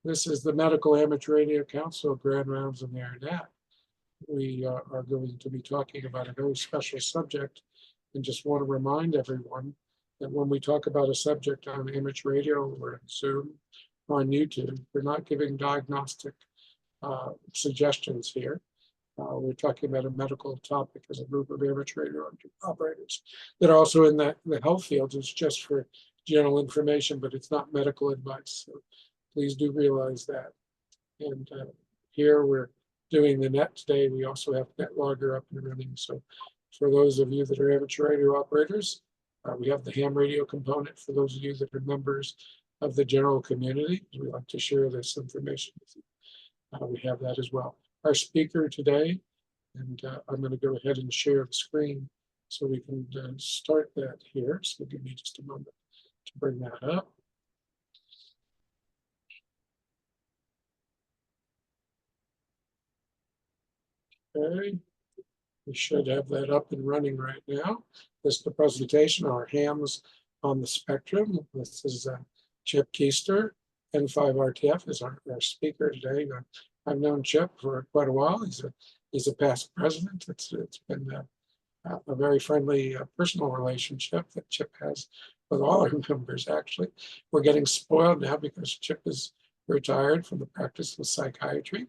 This is the Medical Amateur Radio Council Grand Rounds in the Internet. We are going to be talking about a very special subject, and just want to remind everyone that when we talk about a subject on amateur radio or Zoom or on YouTube, we're not giving diagnostic suggestions here. We're talking about a medical topic as a group of amateur radio operators that are also in the health field. It's just for general information, but it's not medical advice. So please do realize that. And here we're doing the net today. We also have NetLogger up and running. So for those of you that are amateur radio operators, we have the ham radio component for those of you that are members of the general community. We like to share this information with you. We have that as well. Our speaker today, and I'm going to go ahead and share the screen so we can start that here. So give me just a moment to bring that up. Okay, we should have that up and running right now. This is the presentation, our hams on the spectrum. This is Chip Keister, N5RTF is our speaker today. I've known Chip for quite a while. He's a past president. It's been a very friendly personal relationship that Chip has with all our members, actually. We're getting spoiled now because Chip is retired from the practice of psychiatry.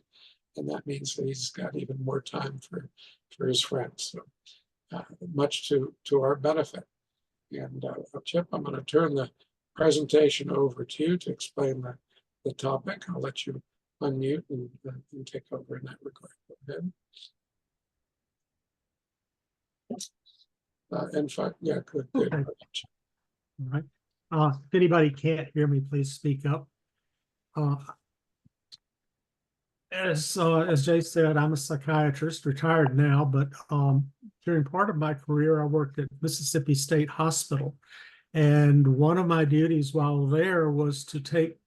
And that means that he's got even more time for his friends. So much to our benefit. And Chip, I'm going to turn the presentation over to you to explain the topic. I'll let you unmute and take over in that regard. Go ahead. And fine, yeah, good. Okay. All right. If anybody can't hear me, please speak up. As Jay said, I'm a psychiatrist, retired now, but during part of my career, I worked at Mississippi State Hospital. And one of my duties while there was to take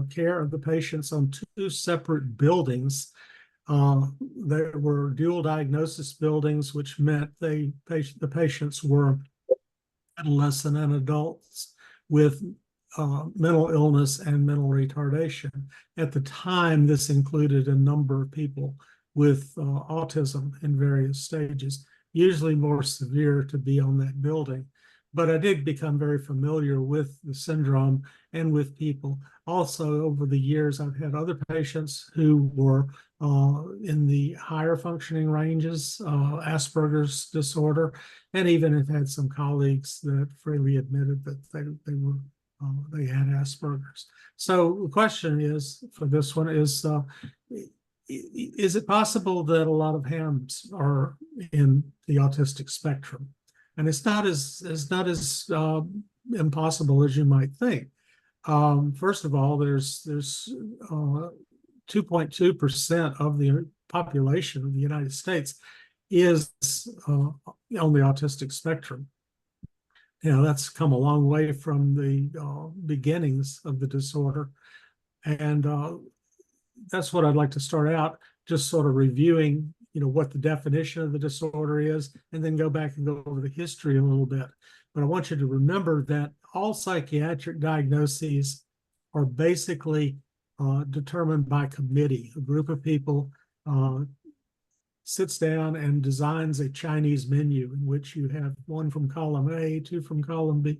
care of the patients on two separate buildings. There were dual diagnosis buildings, which meant the patients were adolescent and adults with mental illness and mental retardation. At the time, this included a number of people with autism in various stages, usually more severe to be on that building. But I did become very familiar with the syndrome and with people. Also, over the years, I've had other patients who were in the higher functioning ranges, Asperger's disorder, and even have had some colleagues that freely admitted that they had Asperger's. So the question is, for this one, is it possible that a lot of hams are in the autistic spectrum? And it's not as impossible as you might think. First of all, there's 2.2% of the population of the United States is on the autistic spectrum. You know, that's come a long way from the beginnings of the disorder. And that's what I'd like to start out, just sort of reviewing, you know, what the definition of the disorder is, and then go back and go over the history a little bit. But I want you to remember that all psychiatric diagnoses are basically determined by committee. A group of people sits down and designs a Chinese menu in which you have one from column A, two from column B,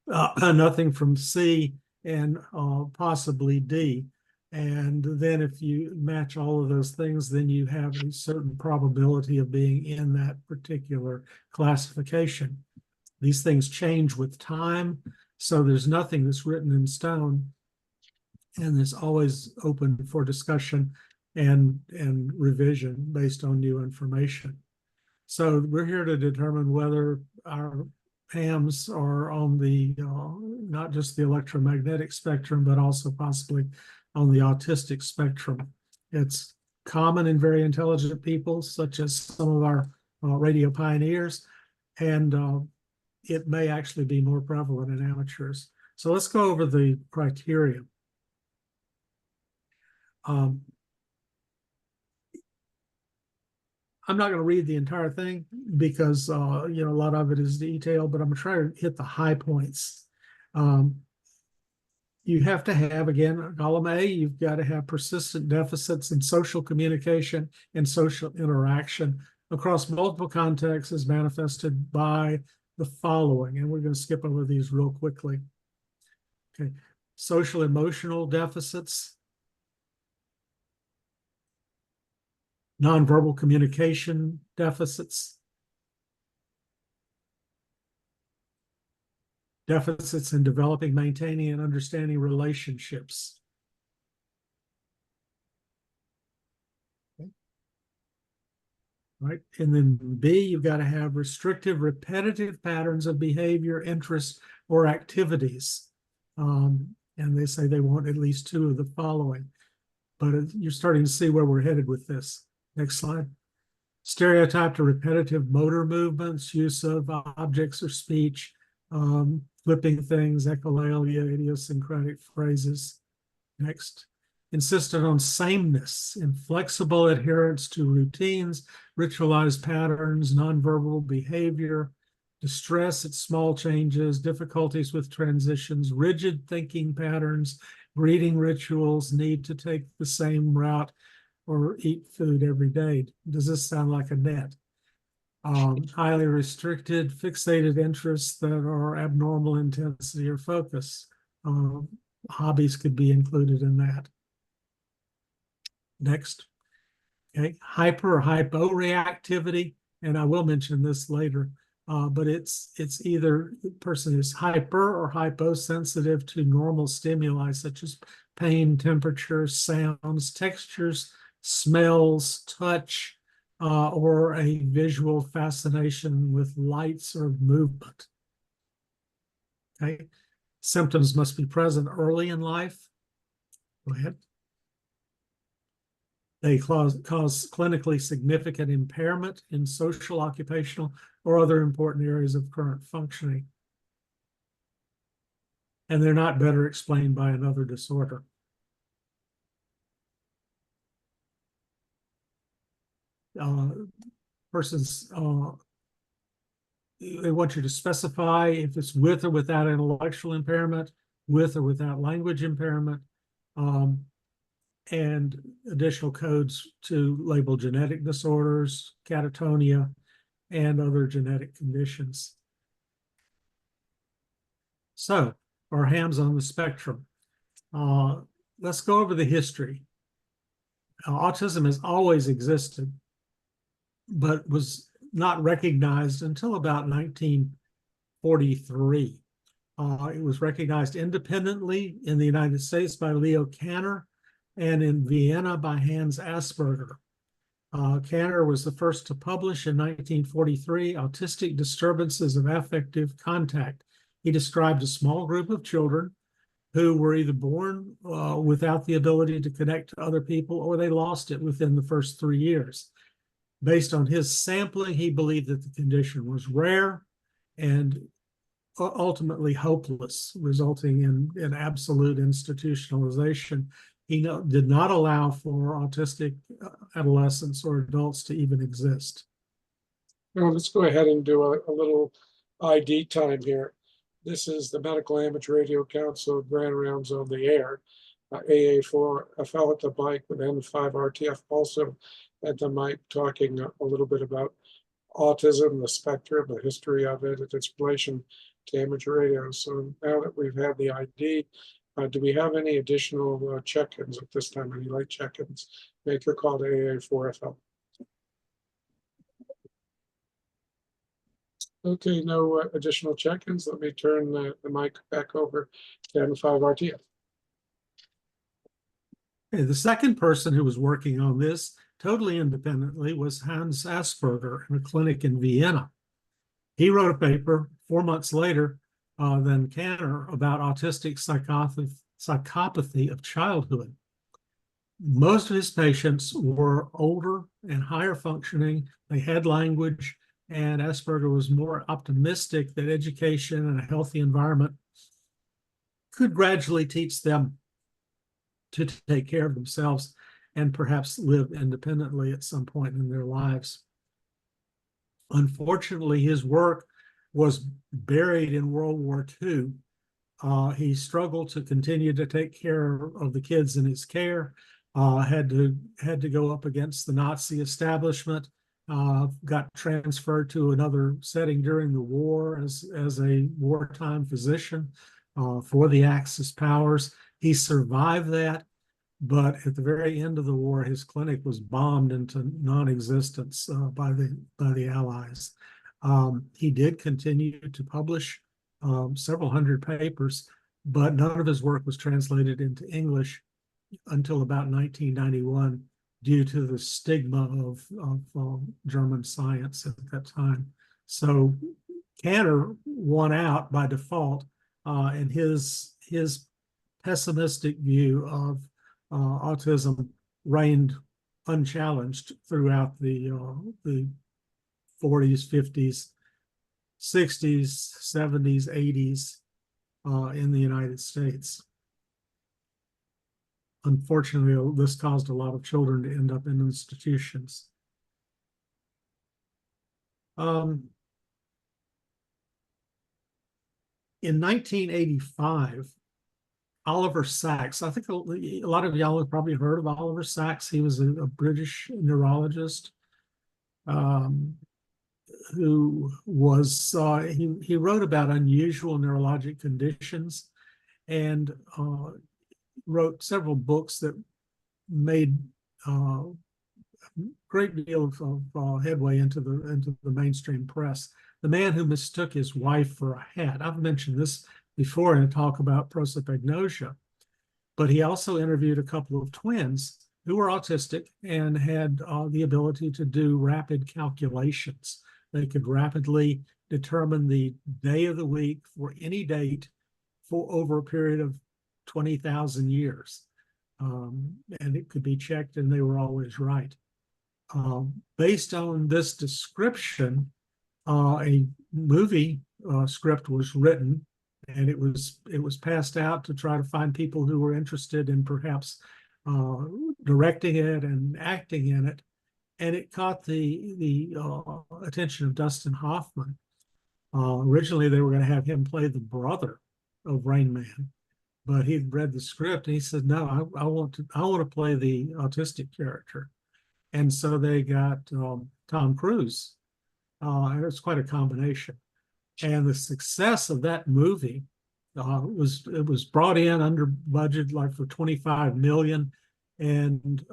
nothing from C, and possibly D. And then if you match all of those things, then you have a certain probability of being in that particular classification. These things change with time, so there's nothing that's written in stone, and it's always open for discussion and revision based on new information. So we're here to determine whether our hams are on the, not just the electromagnetic spectrum, but also possibly on the autistic spectrum. It's common in very intelligent people, such as some of our radio pioneers, and it may actually be more prevalent in amateurs. So let's go over the criteria. I'm not going to read the entire thing because you know, a lot of it is detailed, but I'm going to try to hit the high points. you have to have, again, column A, you've got to have persistent deficits in social communication and social interaction across multiple contexts as manifested by the following. And we're going to skip over these real quickly. Okay. Social emotional deficits, nonverbal communication deficits, deficits in developing, maintaining, and understanding relationships. Okay. Right. And then B, you've got to have restrictive, repetitive patterns of behavior, interests, or activities. And they say they want at least two of the following. But you're starting to see where we're headed with this. Next slide. Stereotyped or repetitive motor movements, use of objects or speech, flipping things, echolalia, idiosyncratic phrases. Next. Insisted on sameness, inflexible adherence to routines, ritualized patterns, nonverbal behavior, distress at small changes, difficulties with transitions, rigid thinking patterns, greeting rituals, need to take the same route or eat food every day. Does this sound like a net? Highly restricted, fixated interests that are abnormal intensity or focus. Hobbies could be included in that. Next. Okay, hyper or hyporeactivity, and I will mention this later, but it's either the person is hyper or hyposensitive to normal stimuli such as pain, temperature, sounds, textures, smells, touch, or a visual fascination with lights or movement. Okay, symptoms must be present early in life. Go ahead. They cause clinically significant impairment in social, occupational, or other important areas of current functioning. And they're not better explained by another disorder. Persons, they want you to specify if it's with or without intellectual impairment, with or without language impairment, and additional codes to label genetic disorders, catatonia, and other genetic conditions. So, our hams on the spectrum. Let's go over the history. Autism has always existed, but was not recognized until about 1943. It was recognized independently in the United States by Leo Kanner and in Vienna by Hans Asperger. Kanner was the first to publish in 1943 Autistic Disturbances of Affective Contact. He described a small group of children who were either born without the ability to connect to other people or they lost it within the first 3 years. Based on his sampling, he believed that the condition was rare and ultimately hopeless, resulting in absolute institutionalization. He did not allow for autistic adolescents or adults to even exist. Now, let's go ahead and do a little ID time here. This is the Medical Amateur Radio Council Grand Rounds on the Air. AA4 FL at the mic with N5RTF also at the mic, talking a little bit about autism, the spectrum, the history of it, its relation to amateur radio. So now that we've had the ID, do we have any additional check-ins at this time? Any light check-ins? Make your call to AA4FL. Okay, no additional check-ins. Let me turn the mic back over to N5RTF. Okay, the second person who was working on this totally independently was Hans Asperger in a clinic in Vienna. He wrote a paper 4 months later than Kanner about autistic psychopathy of childhood. Most of his patients were older and higher functioning. They had language, and Asperger was more optimistic that education and a healthy environment could gradually teach them to take care of themselves and perhaps live independently at some point in their lives. Unfortunately, his work was buried in World War II He struggled to continue to take care of the kids in his care. Had to go up against the Nazi establishment. Got transferred to another setting during the war as a wartime physician for the Axis powers. He survived that, but at the very end of the war, his clinic was bombed into non-existence by the Allies. He did continue to publish several hundred papers, but none of his work was translated into English until about 1991 due to the stigma of German science at that time. So Kanner won out by default, and his pessimistic view of autism reigned unchallenged throughout the 40s, 50s, 60s, 70s, 80s in the United States. Unfortunately, this caused a lot of children to end up in institutions. In 1985, Oliver Sacks, I think a lot of y'all have probably heard of Oliver Sacks. He was a British neurologist who was, he wrote about unusual neurologic conditions and wrote several books that made a great deal of headway into the mainstream press. The man who mistook his wife for a hat. I've mentioned this before in a talk about prosopagnosia, but he also interviewed a couple of twins who were autistic and had the ability to do rapid calculations. They could rapidly determine the day of the week for any date for over a period of 20,000 years. And it could be checked and they were always right. Based on this description, a movie script was written, and it was passed out to try to find people who were interested in perhaps directing it and acting in it. And it caught the attention of Dustin Hoffman. Originally, they were going to have him play the brother of Rain Man, but he'd read the script and he said, "No, I want to play the autistic character." And so they got Tom Cruise. And it was quite a combination. And the success of that movie was brought in under budget, like for 25 million, and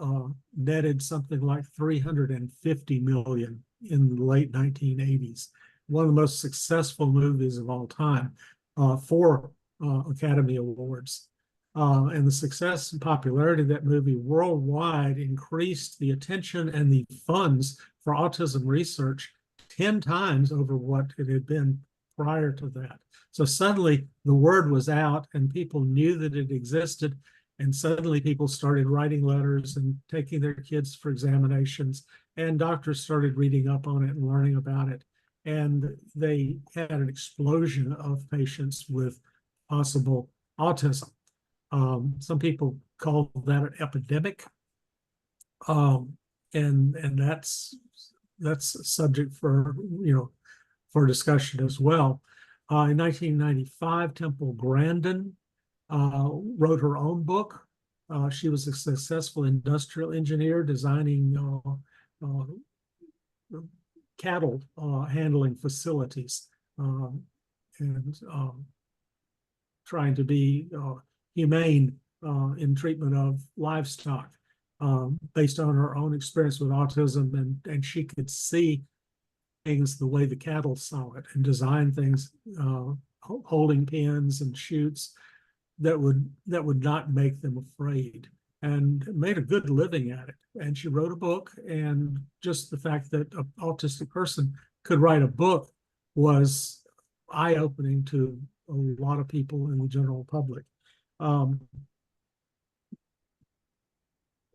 netted something like 350 million in the late 1980s. One of the most successful movies of all time, 4 Academy Awards. And the success and popularity of that movie worldwide increased the attention and the funds for autism research 10 times over what it had been prior to that. So suddenly the word was out and people knew that it existed, and suddenly people started writing letters and taking their kids for examinations, and doctors started reading up on it and learning about it. And they had an explosion of patients with possible autism. Some people call that an epidemic, and that's a subject for discussion as well. In 1995, Temple Grandin wrote her own book. She was a successful industrial engineer designing cattle handling facilities and trying to be humane in treatment of livestock based on her own experience with autism, and she could see things the way the cattle saw it and design things, holding pens and chutes that would not make them afraid, and made a good living at it. And she wrote a book, and just the fact that an autistic person could write a book was eye-opening to a lot of people in the general public.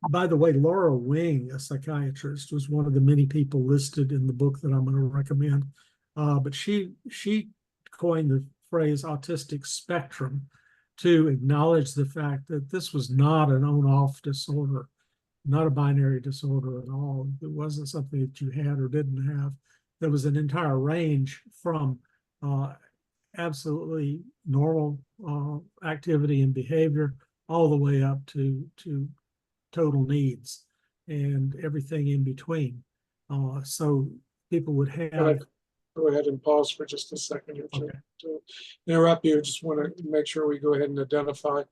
By the way, Laura Wing, a psychiatrist, was one of the many people listed in the book that I'm going to recommend. But she coined the phrase autistic spectrum to acknowledge the fact that this was not an on-off disorder, not a binary disorder at all. It wasn't something that you had or didn't have. There was an entire range from absolutely normal activity and behavior, all the way up to total needs and everything in between. So people would Can I have. go ahead and pause for just a second here Okay. to interrupt you? Just want to make sure we go ahead and identify.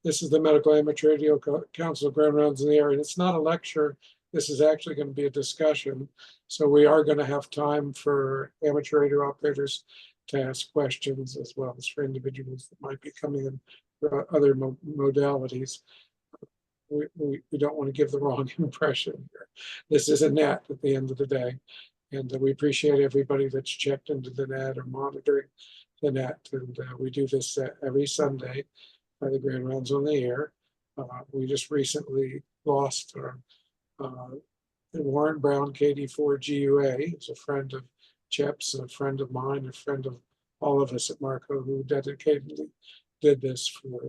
This is the Medical Amateur Radio Council of Grand Rounds in the Area. It's not a lecture. This is actually going to be a discussion. So we are going to have time for amateur radio operators to ask questions, as well as for individuals that might be coming in for other modalities. We don't want to give the wrong impression here. This is a net at the end of the day. And we appreciate everybody that's checked into the net or monitoring the net. And we do this every Sunday by the Grand Rounds on the Air. We just recently lost our Warren Brown, KD4GUA. He's a friend of Chip's, a friend of mine, a friend of all of us at Marco, who dedicatedly did this for,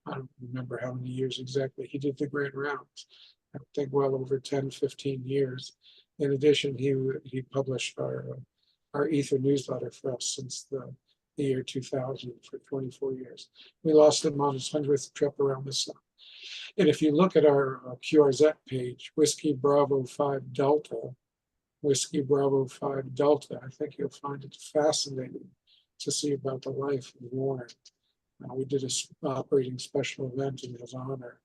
I don't remember how many years exactly. He did the Grand Rounds, I think well over 10, 15 years. In addition, he published our Ether newsletter for us since the year 2000 for 24 years. We lost him on his 100th trip around the sun. And if you look at our QRZ page, Whiskey Bravo 5 Delta, Whiskey Bravo 5 Delta, I think you'll find it fascinating to see about the life of Warren. We did a operating special event in his honor.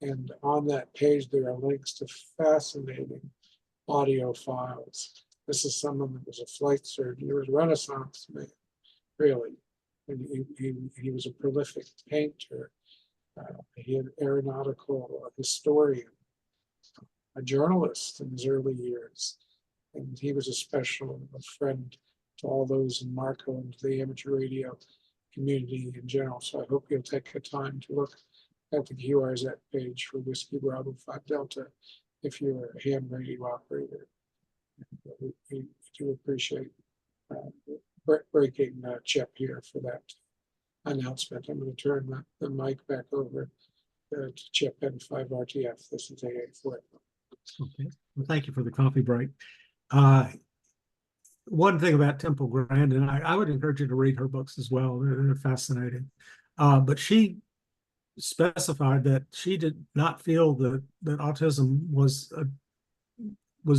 And on that page, there are links to fascinating audio files. This is someone that was a flight surgeon. He was a Renaissance man, really. And he was a prolific painter. He had aeronautical historian, a journalist in his early years. And he was a special friend to all those in Marco and to the amateur radio community in general. So I hope you'll take the time to look at the QRZ page for Whiskey Bravo 5 Delta if you're a ham radio operator. We do appreciate breaking Chip here for that announcement. I'm going to turn the mic back over to Chip N5RTF. This is AA4. Okay. Well, thank you for the coffee break. One thing about Temple Grandin, I would encourage you to read her books as well. They're fascinating. But she specified that she did not feel that autism was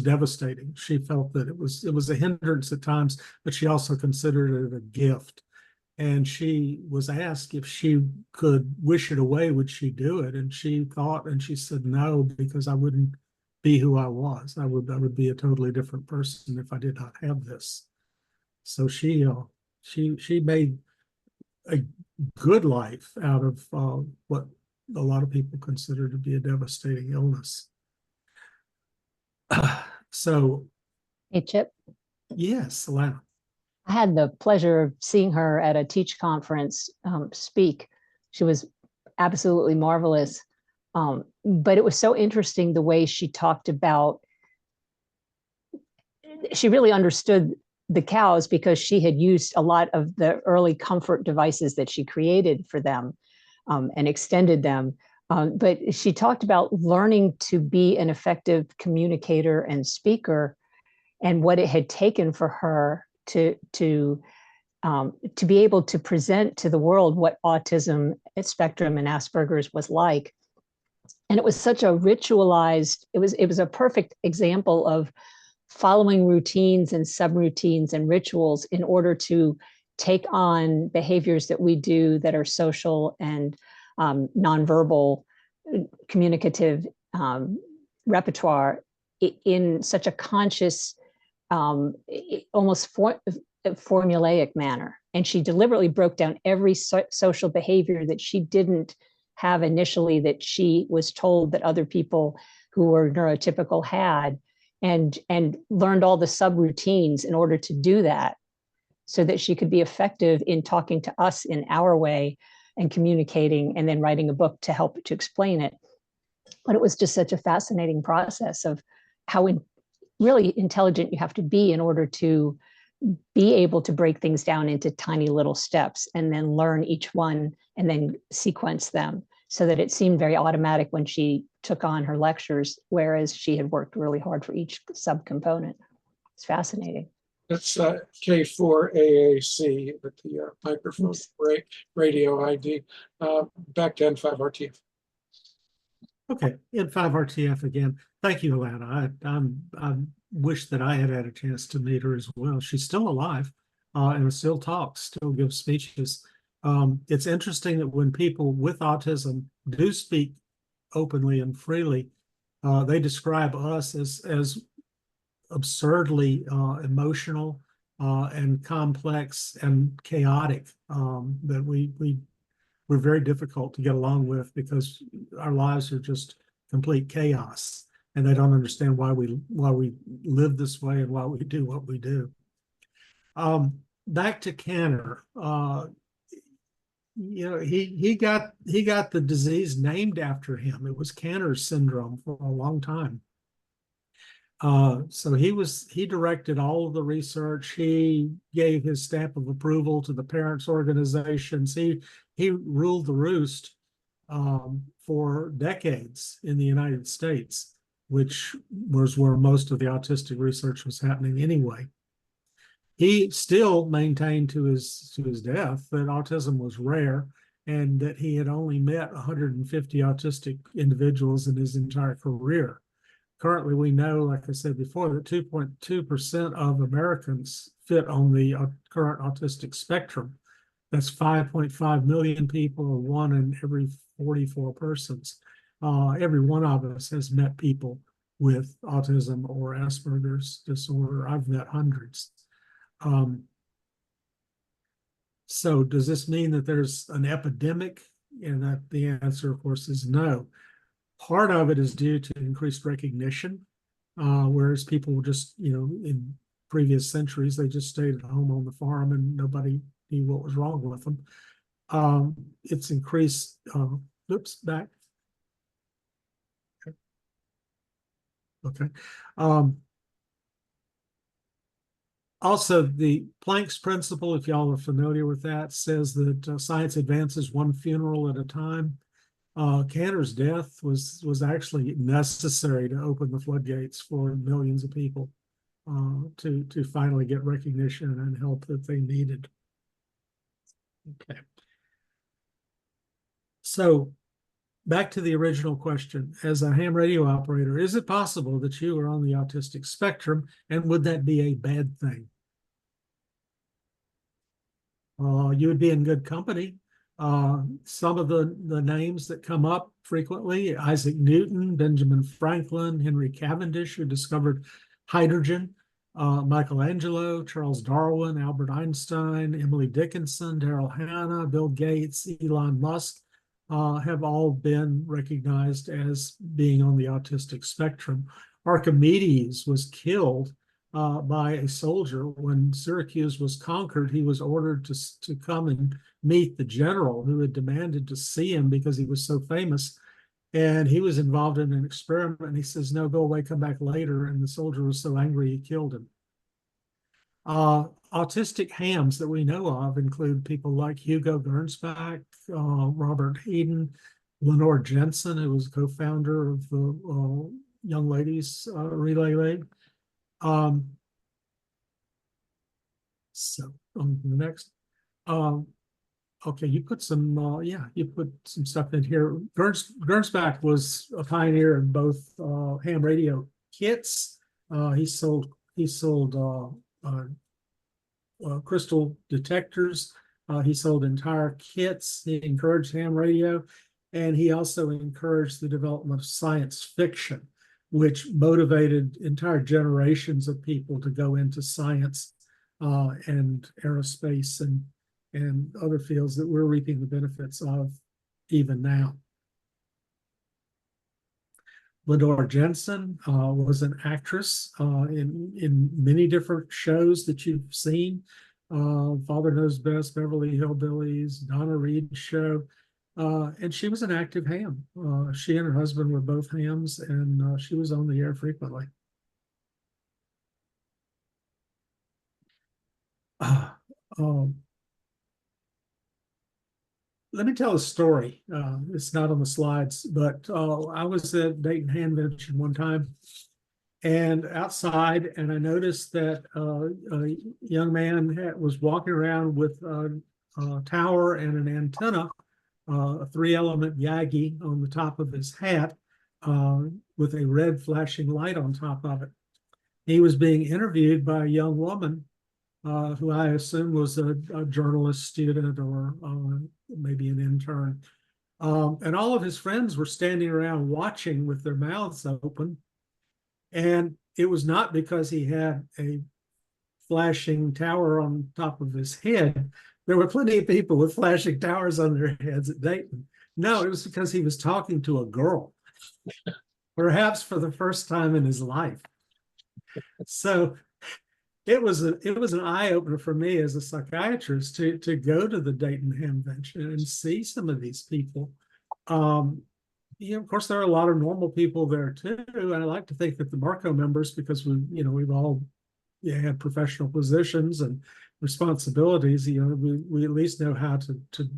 devastating. She felt that it was a hindrance at times, but she also considered it a gift. And she was asked if she could wish it away, would she do it? And she thought, and she said no, because I wouldn't be who I was. I would be a totally different person if I did not have this. So she made a good life out of what a lot of people consider to be a devastating illness. So, Hey, Chip, yes, Alana. I had the pleasure of seeing her at a Teach conference speak. She was absolutely marvelous. But it was so interesting the way she talked about, she really understood the cows because she had used a lot of the early comfort devices that she created for them and extended them. But she talked about learning to be an effective communicator and speaker, and what it had taken for her to be able to present to the world what autism spectrum and Asperger's was like. And it was such a ritualized, it was a perfect example of following routines and subroutines and rituals in order to take on behaviors that we do that are social and nonverbal communicative repertoire in such a conscious, almost formulaic manner. And she deliberately broke down every social behavior that she didn't have initially, that she was told that other people who were neurotypical had, and learned all the subroutines in order to do that, so that she could be effective in talking to us in our way and communicating, and then writing a book to help to explain it. But it was just such a fascinating process of how really intelligent you have to be in order to be able to break things down into tiny little steps and then learn each one and then sequence them, so that it seemed very automatic when she took on her lectures, whereas she had worked really hard for each subcomponent. It's fascinating. That's K4AAC with the microphone radio ID. Back to N5RTF. Okay, N5RTF again. Thank you, Alana. I wish that I had had a chance to meet her as well. She's still alive and still talks, still gives speeches. It's interesting that when people with autism do speak openly and freely, they describe us as absurdly emotional and complex and chaotic. That we're very difficult to get along with because our lives are just complete chaos, and they don't understand why we live this way and why we do what we do. Back to Cantor. He got the disease named after him. It was Cantor syndrome for a long time. So he directed all of the research. He gave his stamp of approval to the parents' organizations. He ruled the roost for decades in the United States, which was where most of the autistic research was happening anyway. He still maintained to his death that autism was rare and that he had only met 150 autistic individuals in his entire career. Currently, we know, like I said before, that 2.2% of Americans fit on the current autistic spectrum. That's 5.5 million people, or 1 in every 44 persons. Every one of us has met people with autism or Asperger's disorder. I've met hundreds. So does this mean that there's an epidemic? And that the answer, of course, is no. Part of it is due to increased recognition, whereas people just, in previous centuries, they just stayed at home on the farm and nobody knew what was wrong with them. It's increased, back. Okay. Also, the Planck's principle, if y'all are familiar with that, says that science advances one funeral at a time. Cantor's death was actually necessary to open the floodgates for millions of people to finally get recognition and help that they needed. Okay. So back to the original question. As a ham radio operator, is it possible that you are on the autistic spectrum, and would that be a bad thing? You would be in good company. Some of the names that come up frequently: Isaac Newton, Benjamin Franklin, Henry Cavendish, who discovered hydrogen, Michelangelo, Charles Darwin, Albert Einstein, Emily Dickinson, Daryl Hannah, Bill Gates, Elon Musk, have all been recognized as being on the autistic spectrum. Archimedes was killed by a soldier. When Syracuse was conquered, he was ordered to come and meet the general who had demanded to see him because he was so famous. And he was involved in an experiment. And he says, "No, go away, come back later." And the soldier was so angry, he killed him. Autistic hams that we know of include people like Hugo Gernsback, Robert Eden, Lenore Jensen, who was co-founder of the Young Ladies Relay League. So on to the next. Okay, you put some stuff in here. Gernsback was a pioneer in both ham radio kits. He sold crystal detectors. He sold entire kits. He encouraged ham radio, and he also encouraged the development of science fiction, which motivated entire generations of people to go into science and aerospace and other fields that we're reaping the benefits of even now. Lenore Jensen was an actress in many different shows that you've seen. Father Knows Best, Beverly Hillbillies, Donna Reed's show. And she was an active ham. She and her husband were both hams, and she was on the air frequently. Let me tell a story. It's not on the slides, but I was at Dayton Ham Convention one time, and outside, and I noticed that a young man was walking around with a tower and an antenna, a 3-element Yagi on the top of his hat, with a red flashing light on top of it. He was being interviewed by a young woman who I assume was a journalist student or maybe an intern. And all of his friends were standing around watching with their mouths open. And it was not because he had a flashing tower on top of his head. There were plenty of people with flashing towers on their heads at Dayton. No, it was because he was talking to a girl, perhaps for the first time in his life. So it was an eye-opener for me as a psychiatrist to go to the Dayton Hamvention and see some of these people. Of course, there are a lot of normal people there too, and I like to think that the Marco members, because we've all had professional positions and responsibilities. We at least know how to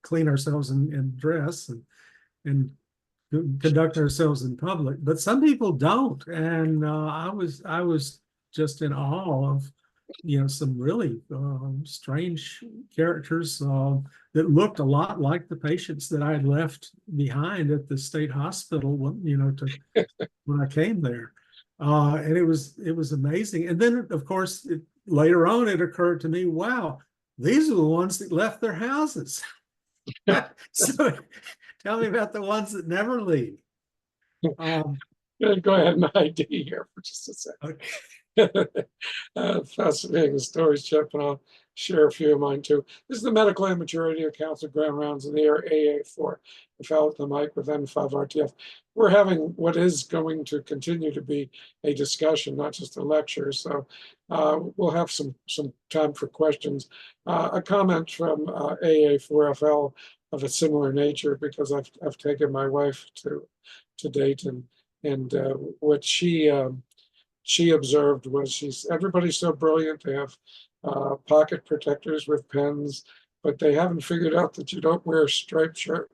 clean ourselves and dress and conduct ourselves in public. But some people don't, and I was just in awe of some really strange characters that looked a lot like the patients that I had left behind at the state hospital when I came there. And it was amazing. And then, of course, later on, it occurred to me, wow, these are the ones that left their houses. So tell me about the ones that never leave. Go ahead and ID here for just a second. Okay. Fascinating stories, Chip, and I'll share a few of mine too. This is the Medical Amateur Radio Council Grand Rounds in the Air, AA4. I fell at the mic with N5RTF. We're having what is going to continue to be a discussion, not just a lecture. So we'll have some time for questions. A comment from AA4FL of a similar nature, because I've taken my wife to Dayton, and what she observed was everybody's so brilliant. They have pocket protectors with pens, but they haven't figured out that you don't wear a striped shirt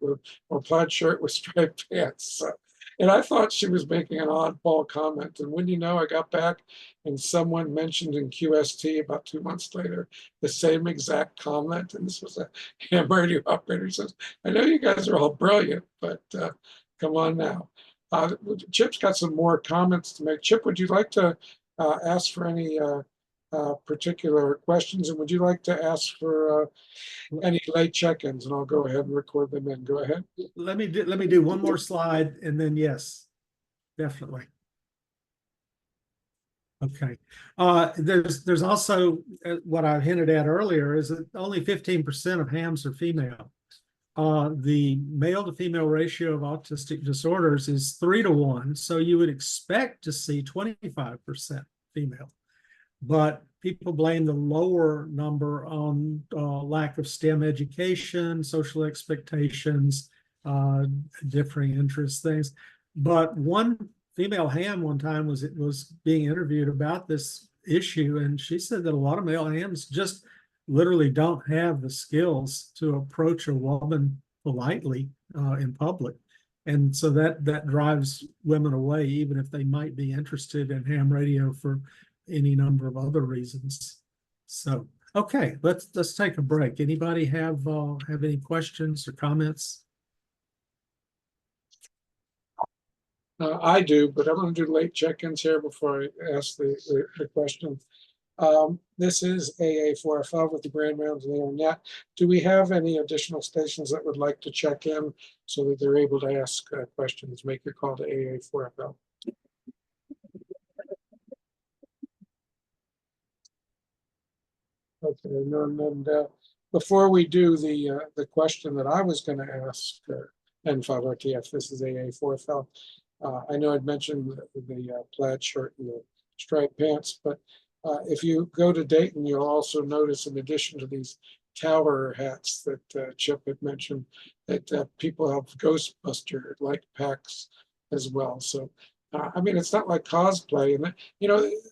or plaid shirt with striped pants. So, and I thought she was making an oddball comment. And when I got back and someone mentioned in QST about 2 months later the same exact comment. And this was a ham radio operator. He says, I know you guys are all brilliant, but come on now. Chip's got some more comments to make. Chip, would you like to ask for any particular questions? And would you like to ask for any late check-ins? And I'll go ahead and record them in. Go ahead. Let me do one more slide, and then yes, definitely. Okay. There's also what I hinted at earlier is that only 15% of hams are female. The male to female ratio of autistic disorders is 3-to-1. So you would expect to see 25% female, but people blame the lower number on lack of STEM education, social expectations, differing interests, things. But one female ham one time was being interviewed about this issue, and she said that a lot of male hams just literally don't have the skills to approach a woman politely in public. And so that drives women away, even if they might be interested in ham radio for any number of other reasons. So, okay, let's take a break. Anybody have any questions or comments? I do, but I'm going to do late check-ins here before I ask the question. This is AA4FL with the Grand Rounds and the Internet. Do we have any additional stations that would like to check in so that they're able to ask questions? Make your call to AA4FL. Okay, and before we do the question that I was going to ask N5RTF, this is AA4FL. I know I'd mentioned the plaid shirt and the striped pants, but if you go to Dayton, you'll also notice, in addition to these tower hats that Chip had mentioned, that people have Ghostbuster-like packs as well. So, I mean, it's not like cosplay, and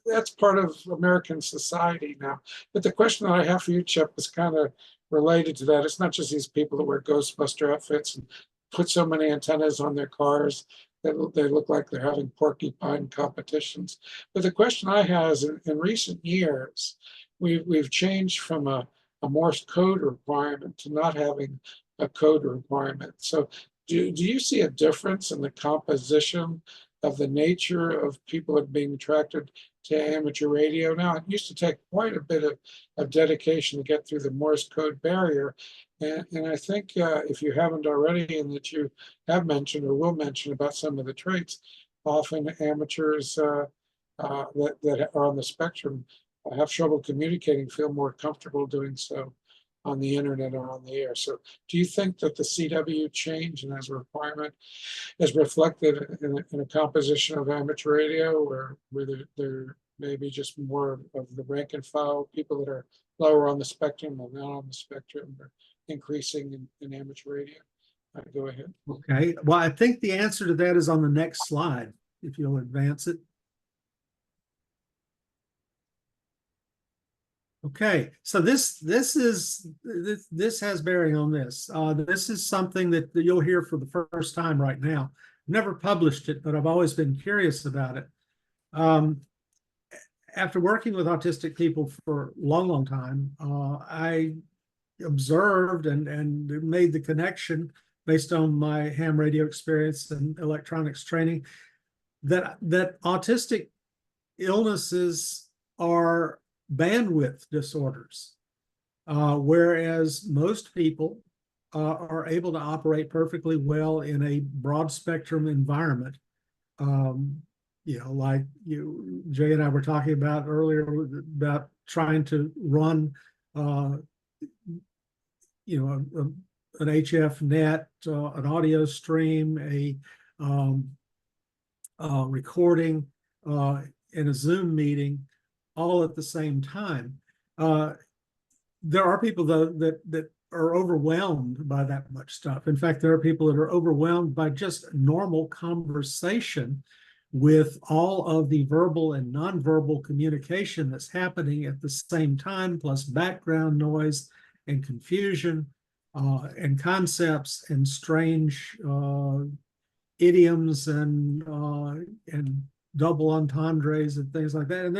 that's part of American society now. But the question that I have for you, Chip, is kind of related to that. It's not just these people that wear Ghostbuster outfits and put so many antennas on their cars. They look like they're having porcupine competitions. But the question I have is, in recent years, we've changed from a Morse code requirement to not having a code requirement. So do you see a difference in the composition of the nature of people that are being attracted to amateur radio now? It used to take quite a bit of dedication to get through the Morse code barrier. And I think if you haven't already, and that you have mentioned or will mention about some of the traits, often amateurs that are on the spectrum have trouble communicating, feel more comfortable doing so on the internet or on the air. So do you think that the CW change and as a requirement is reflected in a composition of amateur radio, or where there may be just more of the rank and file people that are lower on the spectrum or not on the spectrum, or increasing in amateur radio? Go ahead. Okay, well, I think the answer to that is on the next slide, if you'll advance it. Okay, so this has bearing on this. This is something that you'll hear for the first time right now. Never published it, but I've always been curious about it. After working with autistic people for a long time, I observed and made the connection based on my ham radio experience and electronics training that autistic illnesses are bandwidth disorders, whereas most people are able to operate perfectly well in a broad spectrum environment. Like Jay and I were talking about earlier about trying to run, an HF net, an audio stream, a recording, in a Zoom meeting, all at the same time. There are people, though, that are overwhelmed by that much stuff. In fact, there are people that are overwhelmed by just normal conversation with all of the verbal and nonverbal communication that's happening at the same time, plus background noise and confusion and concepts and strange idioms and double entendres and things like that. And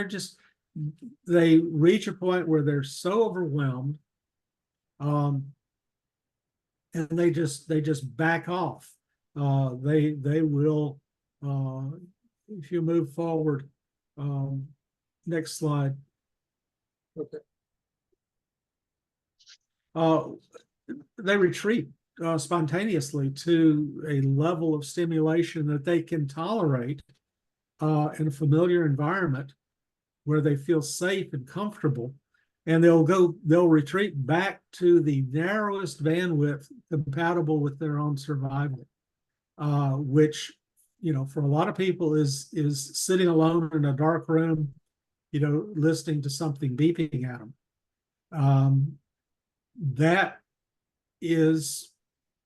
they reach a point where they're so overwhelmed, and they just back off. They will, if you move forward, next slide. Okay. They retreat spontaneously to a level of stimulation that they can tolerate in a familiar environment where they feel safe and comfortable, and they'll retreat back to the narrowest bandwidth compatible with their own survival, which, for a lot of people is sitting alone in a dark room, listening to something beeping at them. That is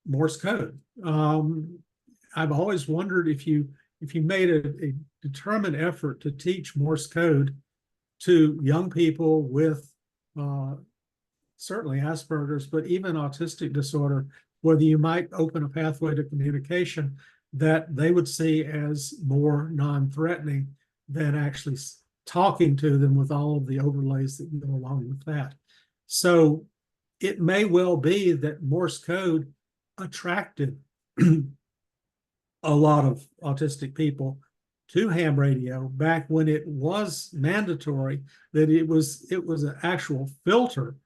Morse code. I've always wondered if you made a determined effort to teach Morse code to young people with certainly Asperger's, but even autistic disorder, whether you might open a pathway to communication that they would see as more non-threatening than actually talking to them with all of the overlays that go along with that. So it may well be that Morse code attracted a lot of autistic people to ham radio back when it was mandatory, that it was an actual filter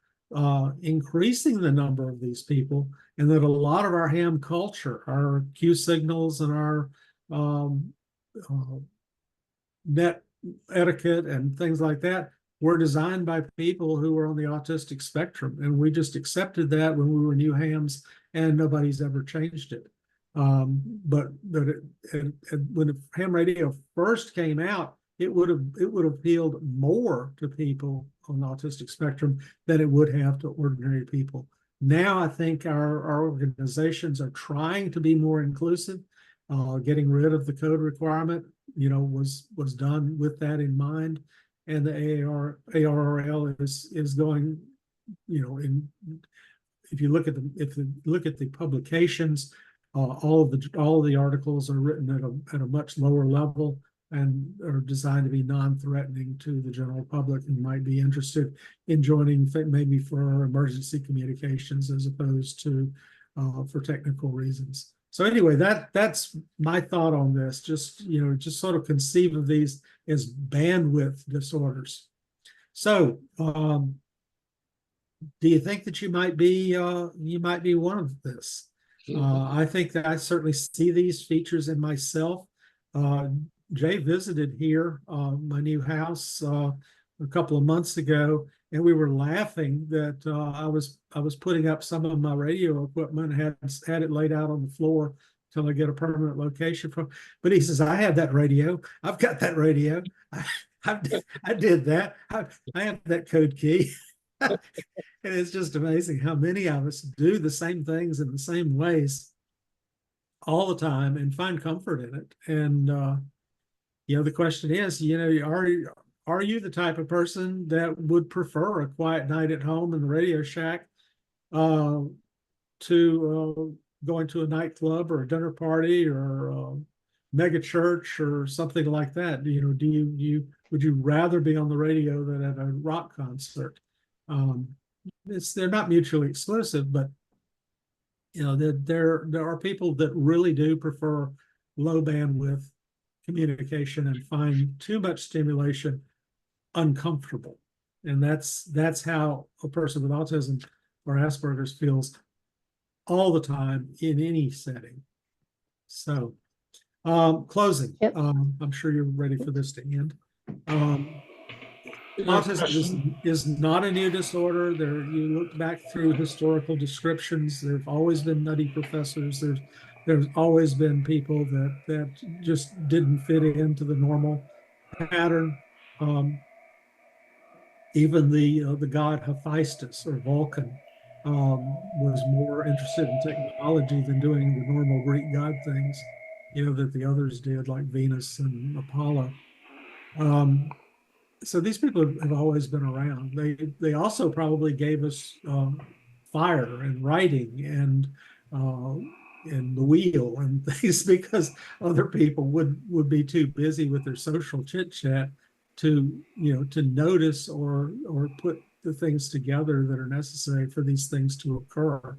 increasing the number of these people, and that a lot of our ham culture, our Q signals and our net etiquette and things like that were designed by people who were on the autistic spectrum, and we just accepted that when we were new hams, and nobody's ever changed it. But when ham radio first came out, it would have appealed more to people on the autistic spectrum than it would have to ordinary people. Now I think our organizations are trying to be more inclusive. Getting rid of the code requirement, was done with that in mind, and the ARRL is going, if you look at the publications, all of the articles are written at a much lower level and are designed to be non-threatening to the general public and might be interested in joining maybe for emergency communications as opposed to for technical reasons. So anyway, that's my thought on this. Just sort of conceive of these as bandwidth disorders. So do you think that you might be one of this? I think that I certainly see these features in myself. Jay visited here, my new house, a couple of months ago, and we were laughing that I was putting up some of my radio equipment, had it laid out on the floor until I get a permanent location from. But he says, "I have that radio. I've got that radio. I did that. I have that code key." And it's just amazing how many of us do the same things in the same ways all the time and find comfort in it. And the question is, are you the type of person that would prefer a quiet night at home in the Radio Shack to going to a nightclub or a dinner party or a mega church or something like that? Would you rather be on the radio than at a rock concert? They're not mutually exclusive, but there are people that really do prefer low bandwidth communication and find too much stimulation uncomfortable. And that's how a person with autism or Asperger's feels all the time in any setting. So closing. Yep. I'm sure you're ready for this to end. Autism is not a new disorder. You look back through historical descriptions, there have always been nutty professors. There's always been people that just didn't fit into the normal pattern. Even the god Hephaestus or Vulcan was more interested in technology than doing the normal Greek god things, that the others did, like Venus and Apollo. So these people have always been around. They also probably gave us fire and writing and the wheel and things because other people would be too busy with their social chit chat to notice or put the things together that are necessary for these things to occur.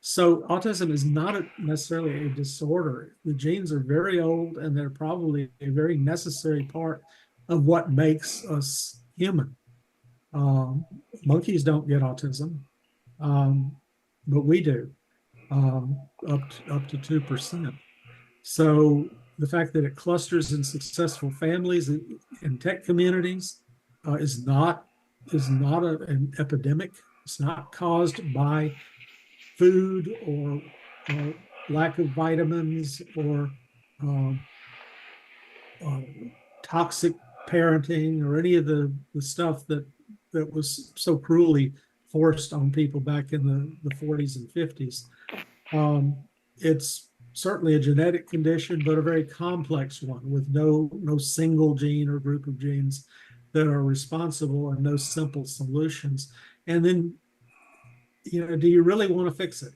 So autism is not necessarily a disorder. The genes are very old and they're probably a very necessary part of what makes us human. Monkeys don't get autism, but we do, up to 2%. So the fact that it clusters in successful families in tech communities is not an epidemic. It's not caused by food or lack of vitamins or toxic parenting or any of the stuff that was so cruelly forced on people back in the 40s and 50s. It's certainly a genetic condition, but a very complex one with no single gene or group of genes that are responsible and no simple solutions. And then, do you really want to fix it?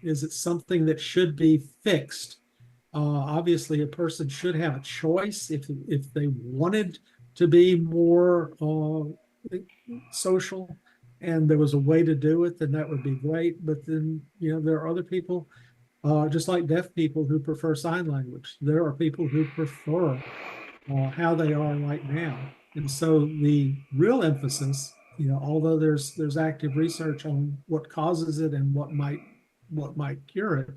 Is it something that should be fixed? Obviously, a person should have a choice if they wanted to be more social and there was a way to do it, then that would be great. But then, there are other people, just like deaf people, who prefer sign language. There are people who prefer how they are right now. And so the real emphasis, although there's active research on what causes it and what might cure it,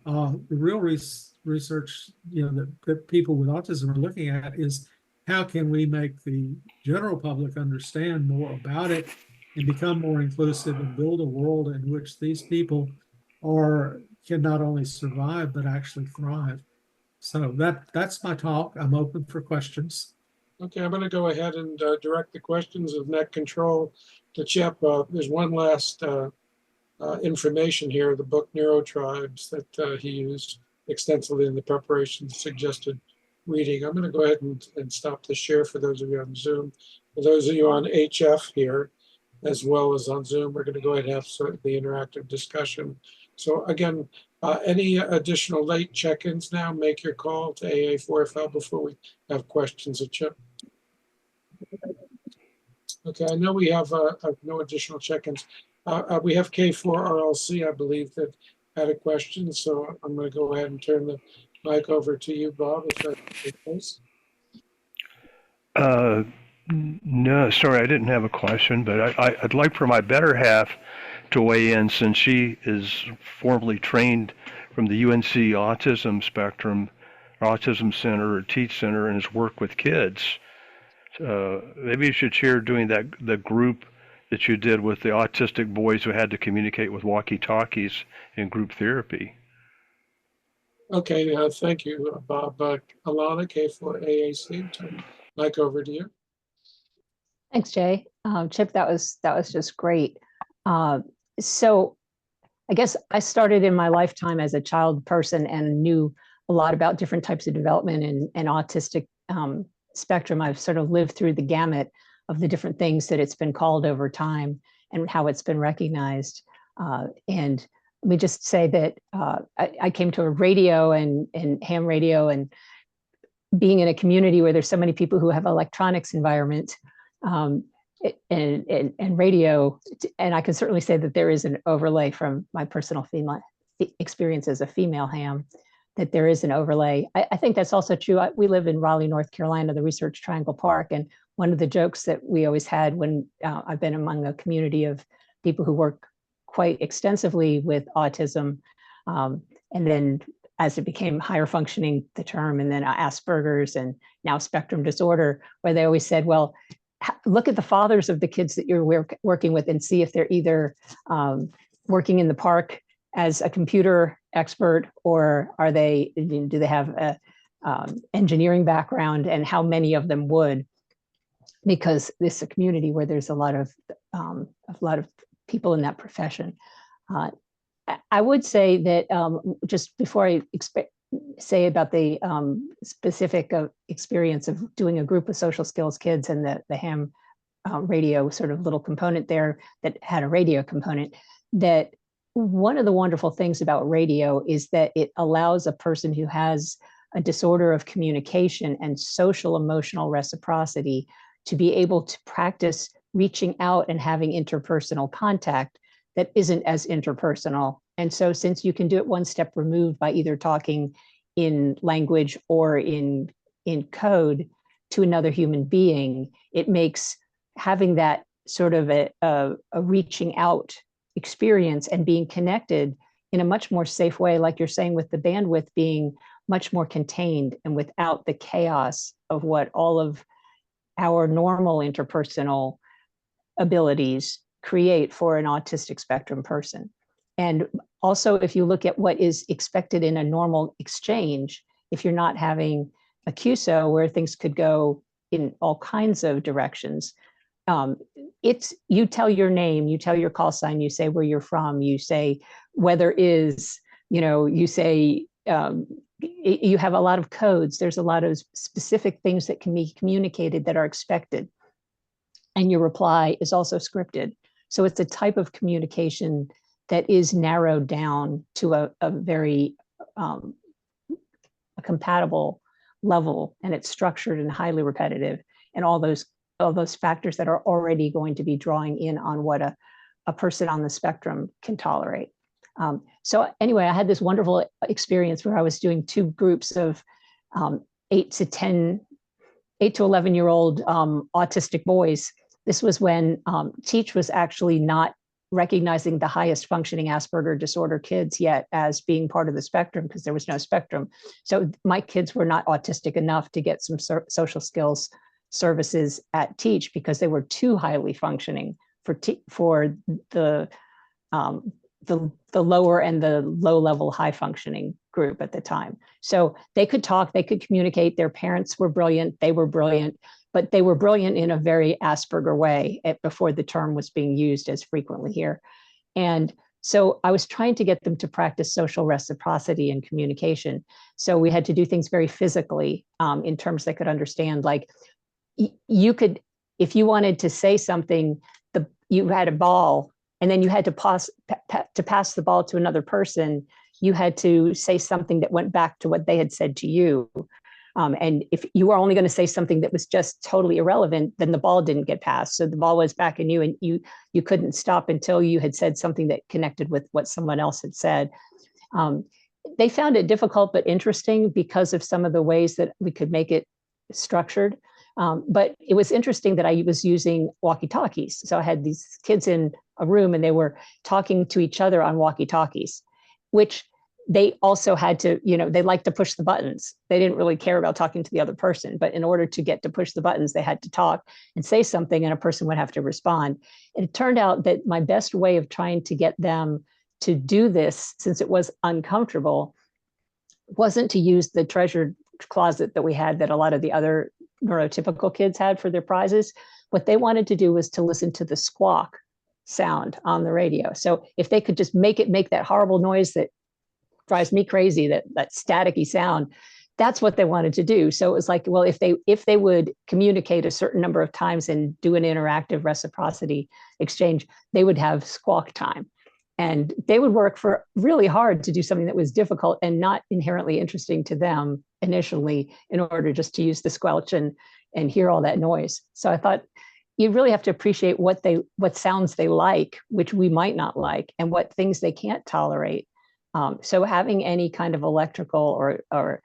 the real research that people with autism are looking at is how can we make the general public understand more about it and become more inclusive and build a world in which these people can not only survive but actually thrive. So that's my talk. I'm open for questions. Okay, I'm going to go ahead and direct the questions of net control to Chip. There's one last information here, the book Neurotribes that he used extensively in the preparation, suggested reading. I'm going to go ahead and stop the share for those of you on Zoom. For those of you on HF here, as well as on Zoom, we're going to go ahead and have the interactive discussion. So again, Any additional late check-ins now? Make your call to AA4FL before we have questions of Chip. Okay, I know we have no additional check-ins. We have K4RLC, I believe, that had a question, so I'm going to go ahead and turn the mic over to you, Bob, if that's the case. No, sorry, I didn't have a question, but I'd like for my better half to weigh in since she is formally trained from the UNC Autism Spectrum, Autism Center or Teach Center, and has worked with kids. Maybe you should share doing the group that you did with the autistic boys who had to communicate with walkie-talkies in group therapy. Okay, thank you, Bob. Alana, K4AAC, turn the mic over to you. Thanks, Jay. Chip, that was just great. So I guess I started in my lifetime as a child person and knew a lot about different types of development and autistic spectrum. I've sort of lived through the gamut of the different things that it's been called over time and how it's been recognized. And let me just say that I came to a radio and ham radio, and being in a community where there's so many people who have electronics environment and radio, and I can certainly say that there is an overlay from my personal female experience as a female ham, that there is an overlay. I think that's also true. We live in Raleigh, North Carolina, the Research Triangle Park, and one of the jokes that we always had when I've been among a community of people who work quite extensively with autism, and then as it became higher functioning, the term, and then Asperger's and now spectrum disorder, where they always said, well, look at the fathers of the kids that you're working with and see if they're either working in the park as a computer expert, or do they have a engineering background, and how many of them would, because this is a community where there's a lot of people in that profession. I would say that just before I say about the specific experience of doing a group of social skills kids and the ham radio sort of little component there that had a radio component, that one of the wonderful things about radio is that it allows a person who has a disorder of communication and social emotional reciprocity to be able to practice reaching out and having interpersonal contact that isn't as interpersonal. And so since you can do it one step removed by either talking in language or in code to another human being, it makes having that sort of a reaching out experience and being connected in a much more safe way, like you're saying, with the bandwidth being much more contained and without the chaos of what all of our normal interpersonal abilities create for an autistic spectrum person. And also, if you look at what is expected in a normal exchange, if you're not having a QSO where things could go in all kinds of directions, it's you tell your name, you tell your call sign, you say where you're from, you say weather is, you say you have a lot of codes. There's a lot of specific things that can be communicated that are expected. And your reply is also scripted. So it's a type of communication that is narrowed down to a very a compatible level, and it's structured and highly repetitive, and all those factors that are already going to be drawing in on what a person on the spectrum can tolerate. So anyway, I had this wonderful experience where I was doing two groups of 8 to 11-year-old autistic boys. This was when Teach was actually not recognizing the highest functioning Asperger disorder kids yet as being part of the spectrum, because there was no spectrum. So my kids were not autistic enough to get some social skills services at Teach because they were too highly functioning for the lower and the low level high functioning group at the time. So they could talk, they could communicate, their parents were brilliant, they were brilliant, but they were brilliant in a very Asperger way before the term was being used as frequently here. And so I was trying to get them to practice social reciprocity and communication. So we had to do things very physically in terms they could understand. Like you could, if you wanted to say something, you had a ball, and then you had to pass the ball to another person. you had to say something that went back to what they had said to you. And if you were only going to say something that was just totally irrelevant, then the ball didn't get passed. So the ball was back in you, and you couldn't stop until you had said something that connected with what someone else had said. They found it difficult but interesting because of some of the ways that we could make it structured. But it was interesting that I was using walkie-talkies. So I had these kids in a room and they were talking to each other on walkie-talkies, which they also had to, they liked to push the buttons. They didn't really care about talking to the other person, but in order to get to push the buttons, they had to talk and say something, and a person would have to respond. And it turned out that my best way of trying to get them to do this, since it was uncomfortable, wasn't to use the treasured closet that we had that a lot of the other neurotypical kids had for their prizes. What they wanted to do was to listen to the squawk sound on the radio. So if they could just make that horrible noise that drives me crazy, that staticky sound, that's what they wanted to do. So it was like, well, if they would communicate a certain number of times and do an interactive reciprocity exchange, they would have squawk time. And they would work for really hard to do something that was difficult and not inherently interesting to them initially, in order just to use the squelch and hear all that noise. So I thought you really have to appreciate what sounds they like, which we might not like, and what things they can't tolerate. So having any kind of electrical or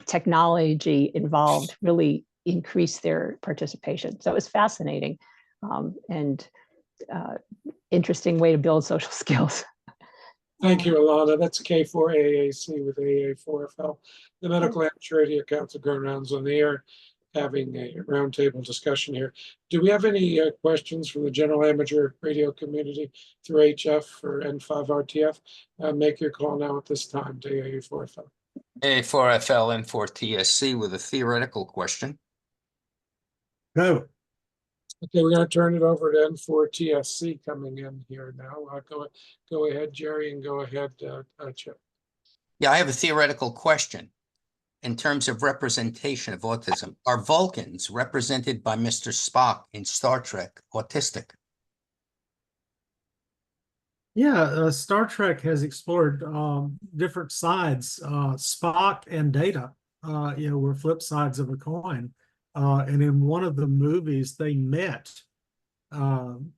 technology involved really increased their participation. So it was fascinating and interesting way to build social skills. Thank you, Alana. That's K4AAC with AA4FL. The Medical Amateur Radio Council going rounds on the air, having a roundtable discussion here. Do we have any questions from the general amateur radio community through HF or N5RTF? Make your call now at this time to AA4FL. AA4FL N4TSC with a theoretical question. Go. Okay, we're going to turn it over to N4TSC coming in here now. Go ahead, Jerry, and go ahead, Chip. Yeah, I have a theoretical question. In terms of representation of autism, are Vulcans represented by Mr. Spock in Star Trek autistic? Yeah, Star Trek has explored different sides. Spock and Data, were flip sides of a coin. And in one of the movies, they met and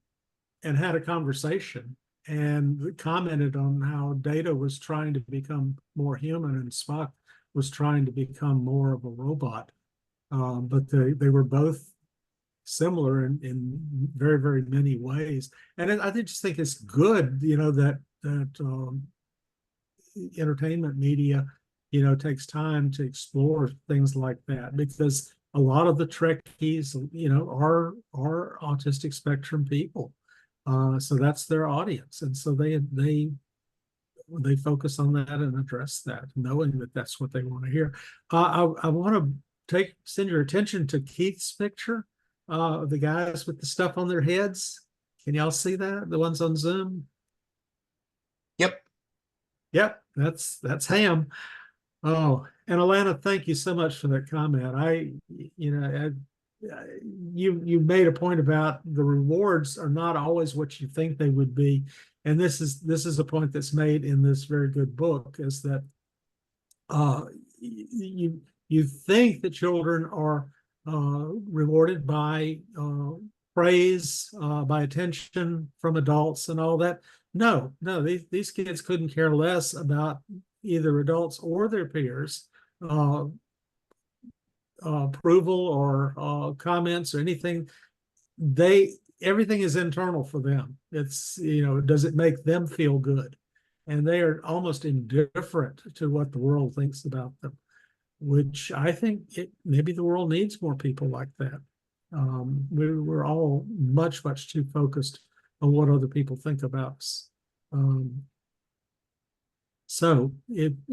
had a conversation and commented on how Data was trying to become more human and Spock was trying to become more of a robot. But they were both similar in very, very many ways. And I just think it's good, that entertainment media, takes time to explore things like that, because a lot of the Trekkies, are autistic spectrum people. So that's their audience. And so they focus on that and address that, knowing that that's what they want to hear. I want to send your attention to Keith's picture, the guys with the stuff on their heads. Can y'all see that? The ones on Zoom? Yep. Yep, that's Ham. Oh, and Alana, thank you so much for that comment. You made a point about the rewards are not always what you think they would be, and this is a point that's made in this very good book, is that you think that children are rewarded by praise, by attention from adults and all that. No, these kids couldn't care less about either adults or their peers, approval or comments or anything. Everything is internal for them. It's, does it make them feel good? And they are almost indifferent to what the world thinks about them, which I think maybe the world needs more people like that. We're all much, much too focused on what other people think about us. So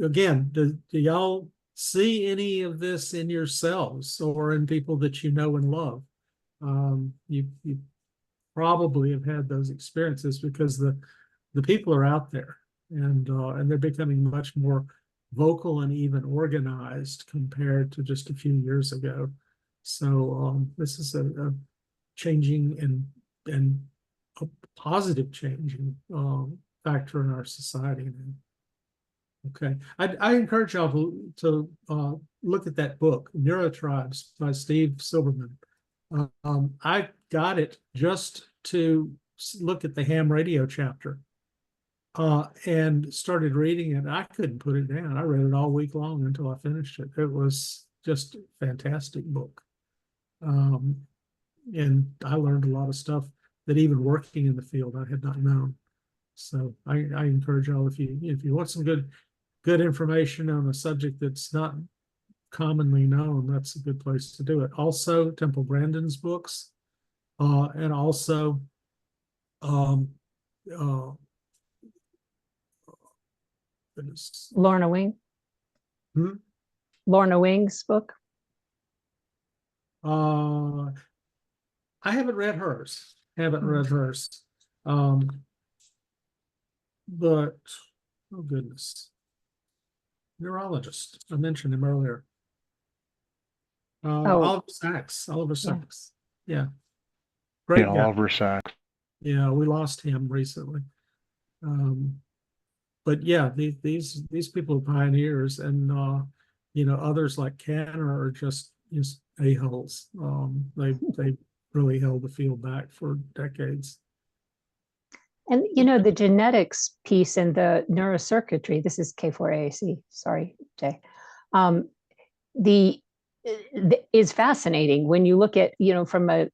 again, do y'all see any of this in yourselves or in people that you know and love? You probably have had those experiences, because the people are out there, and they're becoming much more vocal and even organized compared to just a few years ago. So this is a changing and a positive changing factor in our society now. Okay, I encourage y'all to look at that book, Neurotribes by Steve Silberman. I got it just to look at the ham radio chapter, and started reading it. I couldn't put it down. I read it all week long until I finished it. It was just a fantastic book, and I learned a lot of stuff that even working in the field I had not known. So I encourage y'all, if you want some good information on a subject that's not commonly known, that's a good place to do it. Also, Temple Grandin's books, and also goodness. Lorna Wing. Hmm? Lorna Wing's book. I haven't read hers. But oh goodness, neurologist. I mentioned him earlier. Oliver Sacks. Yeah, great guy. Oliver Sacks. Yeah, we lost him recently. But yeah, these people are pioneers, and others like Canner are just a-holes. They really held the field back for decades. And the genetics piece and the neurocircuitry, this is K4AAC, sorry, Jay. Is fascinating when you look at, from a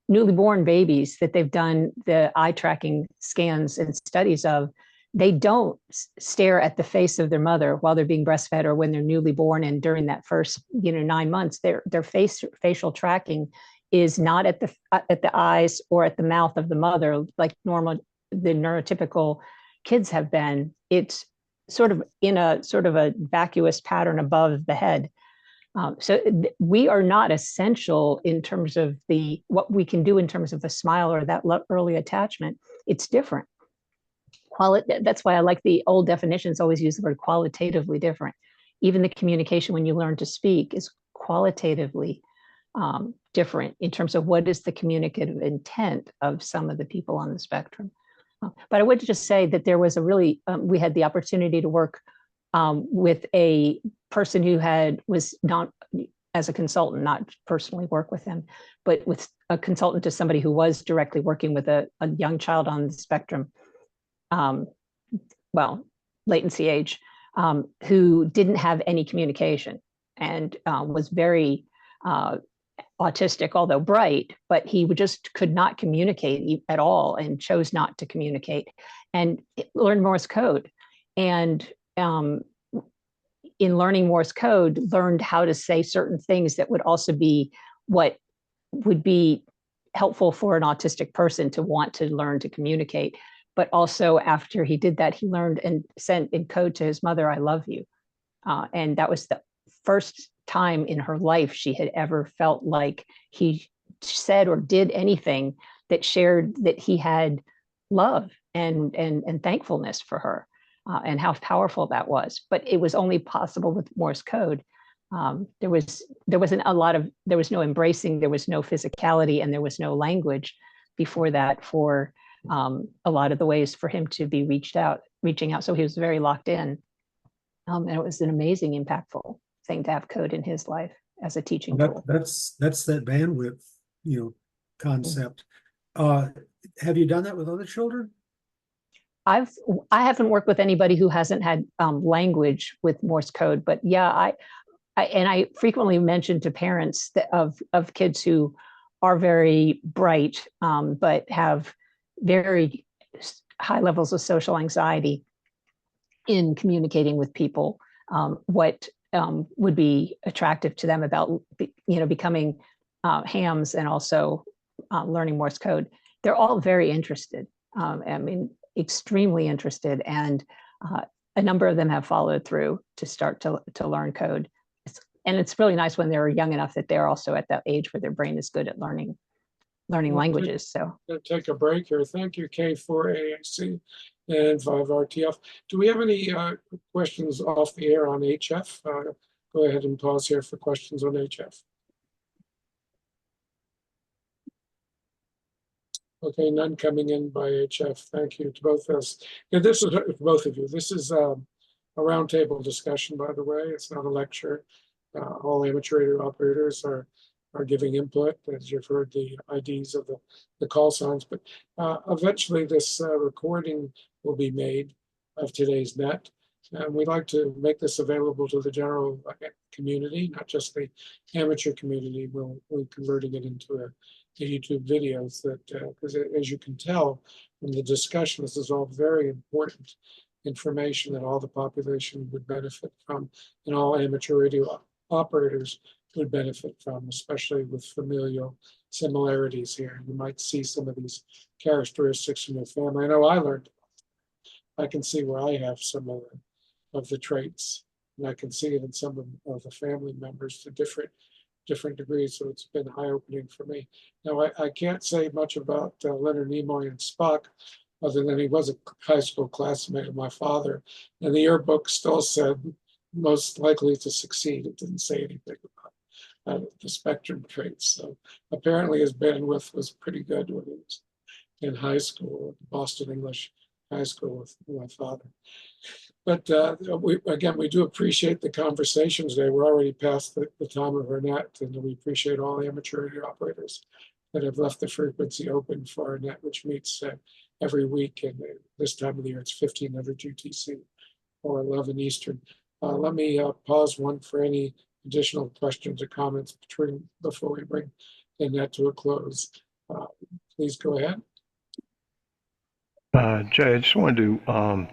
newly born babies that they've done the eye tracking scans and studies of. They don't stare at the face of their mother while they're being breastfed or when they're newly born, and during that first 9 months, their facial tracking is not at the eyes or at the mouth of the mother like the neurotypical kids have been. It's sort of in a vacuous pattern above the head. So we are not essential in terms of what we can do in terms of a smile or that early attachment. It's different. That's why I like the old definitions always use the word qualitatively different. Even the communication when you learn to speak is qualitatively different in terms of what is the communicative intent of some of the people on the spectrum. But I would just say that there was we had the opportunity to work with a person who was not as a consultant, not personally work with him, but with a consultant to somebody who was directly working with a young child on the spectrum, latency age, who didn't have any communication and was very autistic, although bright, but he just could not communicate at all and chose not to communicate and learned Morse code. And in learning Morse code, learned how to say certain things that would also be what would be helpful for an autistic person to want to learn to communicate. But also after he did that, he learned and sent in code to his mother, "I love you." And that was the first time in her life she had ever felt like he said or did anything that shared that he had love and thankfulness for her, and how powerful that was. But it was only possible with Morse code. There was no embracing, there was no physicality, and there was no language before that for a lot of the ways for him to be reaching out. So he was very locked in. And it was an amazing, impactful thing to have code in his life as a teaching tool. That's that bandwidth, concept. Have you done that with other children? I haven't worked with anybody who hasn't had language with Morse code, but yeah, I frequently mention to parents of kids who are very bright, but have very high levels of social anxiety in communicating with people, what would be attractive to them about becoming hams and also learning Morse code. They're all very interested. Extremely interested, and a number of them have followed through to start to learn code. And it's really nice when they're young enough that they're also at that age where their brain is good at learning languages. So take a break here. Thank you, K4AAC and 5RTF. Do we have any questions off the air on HF? Go ahead and pause here for questions on HF. Okay, none coming in by HF. Thank you to both of us. And this is both of you. This is a roundtable discussion, by the way. It's not a lecture. All amateur radio operators are giving input, as you've heard the IDs of the call signs. But eventually, this recording will be made of today's net. And we'd like to make this available to the general community, not just the amateur community. We're converting it into YouTube videos that, because as you can tell from the discussion, this is all very important information that all the population would benefit from, and all amateur radio operators would benefit from, especially with familial similarities here. You might see some of these characteristics in your family. I know I learned. I can see where I have some of the traits, and I can see it in some of the family members to different degrees. So it's been eye-opening for me. Now, I can't say much about Leonard Nimoy and Spock, other than he was a high school classmate of my father. And the yearbook still said most likely to succeed. It didn't say anything about the spectrum traits. So apparently his bandwidth was pretty good when he was in high school, Boston English High School with my father. But we do appreciate the conversation today. We're already past the time of our net, and we appreciate all the amateur radio operators that have left the frequency open for our net, which meets every week. And this time of the year, it's 1500 UTC or 11 Eastern. Let me pause one for any additional questions or comments before we bring the net to a close. Please go ahead. Jay, I just wanted to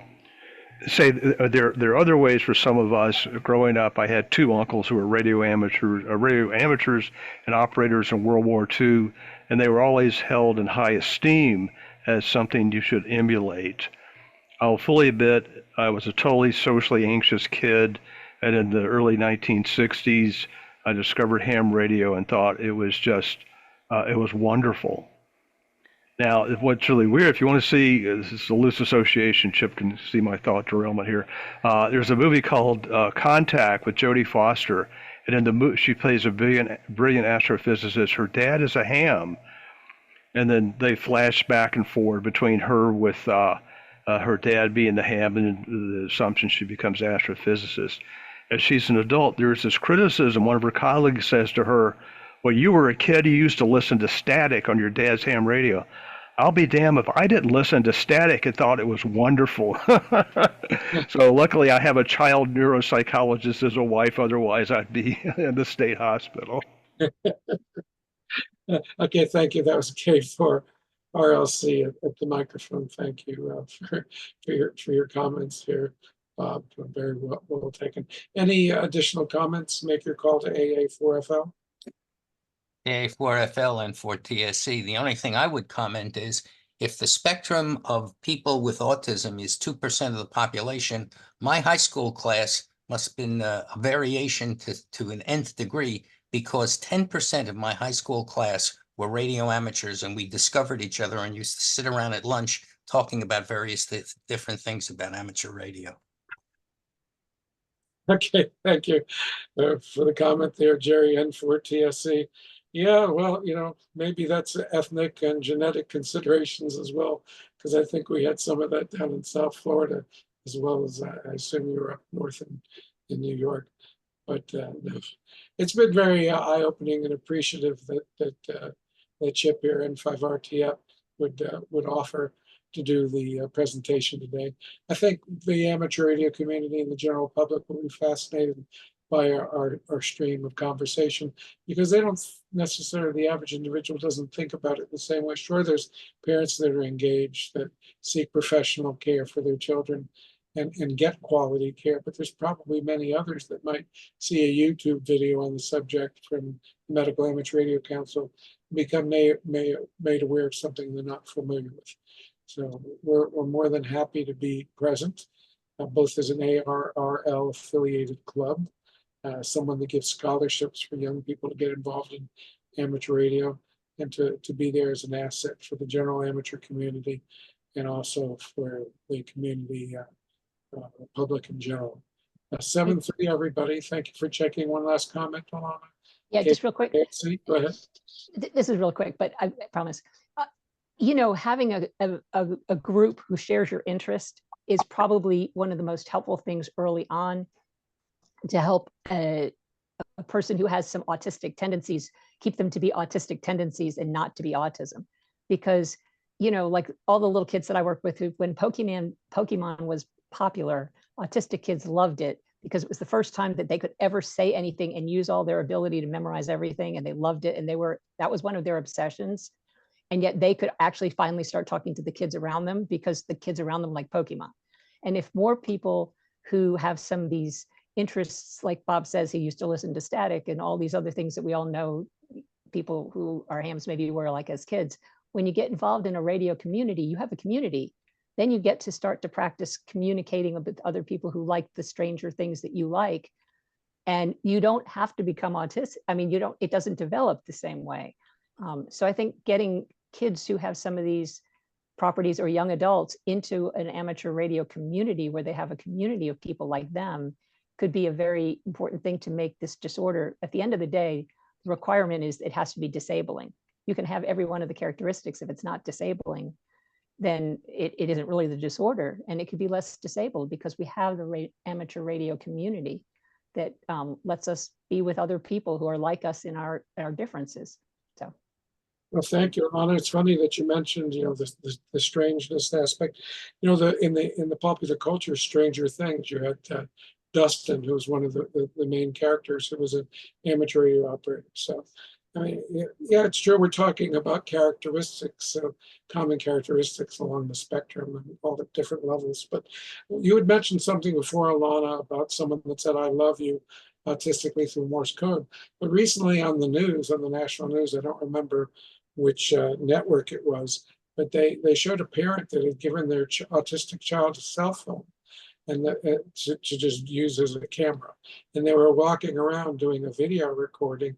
say there are other ways for some of us. Growing up, I had two uncles who were radio amateurs and operators in World War II, and they were always held in high esteem as something you should emulate. I'll fully admit I was a totally socially anxious kid, and in the early 1960s, I discovered ham radio and thought it was just, it was wonderful. Now, what's really weird, if you want to see, this is a loose association, Chip can see my thought derailment here. There's a movie called Contact with Jodie Foster, and in the movie, she plays a brilliant astrophysicist. Her dad is a ham, and then they flash back and forth between her with her dad being the ham and the assumption she becomes astrophysicist. As she's an adult, there's this criticism. One of her colleagues says to her, "Well, you were a kid, you used to listen to static on your dad's ham radio." I'll be damned if I didn't listen to static and thought it was wonderful. So luckily I have a child neuropsychologist as a wife, otherwise I'd be in the state hospital. Okay, thank you. That was K4 RLC at the microphone. Thank you for your comments here. Very well taken. Any additional comments? Make your call to AA4FL. AA4FL and for TSC. The only thing I would comment is if the spectrum of people with autism is 2% of the population, my high school class must have been a variation to an nth degree, because 10% of my high school class were radio amateurs, and we discovered each other and used to sit around at lunch talking about various different things about amateur radio. Okay, thank you for the comment there, Jerry, and for TSC. Yeah, well, maybe that's ethnic and genetic considerations as well, because I think we had some of that down in South Florida, as well as I assume you were up north in New York. But no, it's been very eye-opening and appreciative that Chip here, N5RTF, would offer to do the presentation today. I think the amateur radio community and the general public will be fascinated by our stream of conversation, because they don't necessarily, the average individual doesn't think about it the same way. Sure, there's parents that are engaged, that seek professional care for their children and get quality care, but there's probably many others that might see a YouTube video on the subject from the Medical Amateur Radio Council and become made aware of something they're not familiar with. So we're more than happy to be present, both as an ARRL affiliated club, someone that gives scholarships for young people to get involved in amateur radio, and to be there as an asset for the general amateur community, and also for the community public in general. 7:3, everybody. Thank you for checking. One last comment, Alana. Yeah, Okay. just real quick. Go ahead. This is real quick, but I promise. you know, having a group who shares your interest is probably one of the most helpful things early on to help a person who has some autistic tendencies, keep them to be autistic tendencies and not to be autism. Because, you know, like all the little kids that I work with, who, when Pokemon was popular, autistic kids loved it because it was the first time that they could ever say anything and use all their ability to memorize everything, and they loved it, and that was one of their obsessions. And yet they could actually finally start talking to the kids around them because the kids around them like Pokemon. And if more people who have some of these interests, like Bob says, he used to listen to static and all these other things that we all know, people who our hams maybe were like as kids, when you get involved in a radio community, you have a community. Then you get to start to practice communicating with other people who like the stranger things that you like. And you don't have to become autistic. I mean, it doesn't develop the same way. So I think getting kids who have some of these properties or young adults into an amateur radio community where they have a community of people like them could be a very important thing to make this disorder. At the end of the day, the requirement is it has to be disabling. You can have every one of the characteristics. If it's not disabling, then it isn't really the disorder, and it could be less disabled because we have the amateur radio community that lets us be with other people who are like us in our differences. So. Well, thank you, Alana. It's funny that you mentioned, you know, the strangeness aspect. You know, in the popular culture, Stranger Things, you had Dustin, who was one of the main characters, who was an amateur radio operator. So, I mean, yeah, it's true. We're talking about characteristics, common characteristics along the spectrum and all the different levels. But you had mentioned something before, Alana, about someone that said, "I love you," autistically through Morse code. But recently on the news, on the national news, I don't remember which network it was, but they showed a parent that had given their autistic child a cell phone and to just use as a camera. And they were walking around doing a video recording,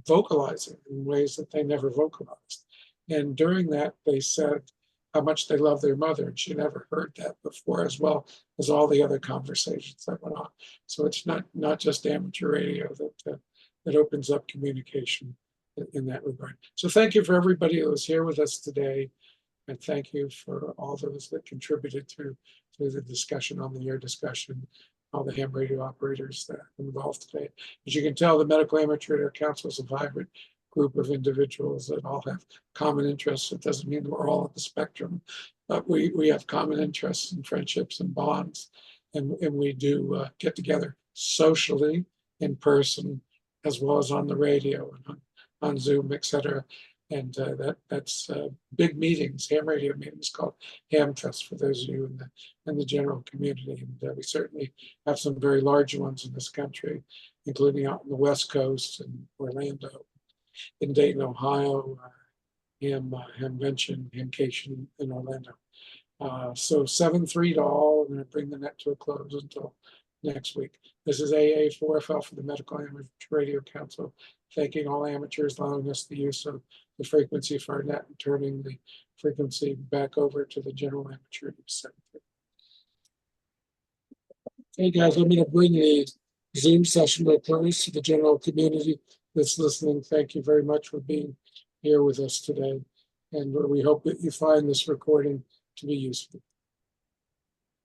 vocalizing in ways that they never vocalized. And during that, they said how much they love their mother, and she never heard that before, as well as all the other conversations that went on. So it's not just amateur radio that opens up communication in that regard. So thank you for everybody who was here with us today. And thank you for all those that contributed to the discussion on the year discussion, all the ham radio operators that are involved today. As you can tell, the Medical Amateur Radio Council is a vibrant group of individuals that all have common interests. It doesn't mean we're all at the spectrum, but we have common interests and friendships and bonds. And we do get together socially, in person, as well as on the radio and on Zoom, etc. And that's big meetings, ham radio meetings called Ham Fest for those of you in the general community. And we certainly have some very large ones in this country, including out on the West Coast and Orlando, in Dayton, Ohio, Hamvention, Hamcation in Orlando. So 7-3 to all. I'm going to bring the net to a close until next week. This is AA4FL for the Medical Amateur Radio Council, thanking all amateurs, allowing us the use of the frequency for our net and turning the frequency back over to the general amateur. Hey guys, I'm going to bring the Zoom session to a close. To the general community that's listening, thank you very much for being here with us today. And we hope that you find this recording to be useful.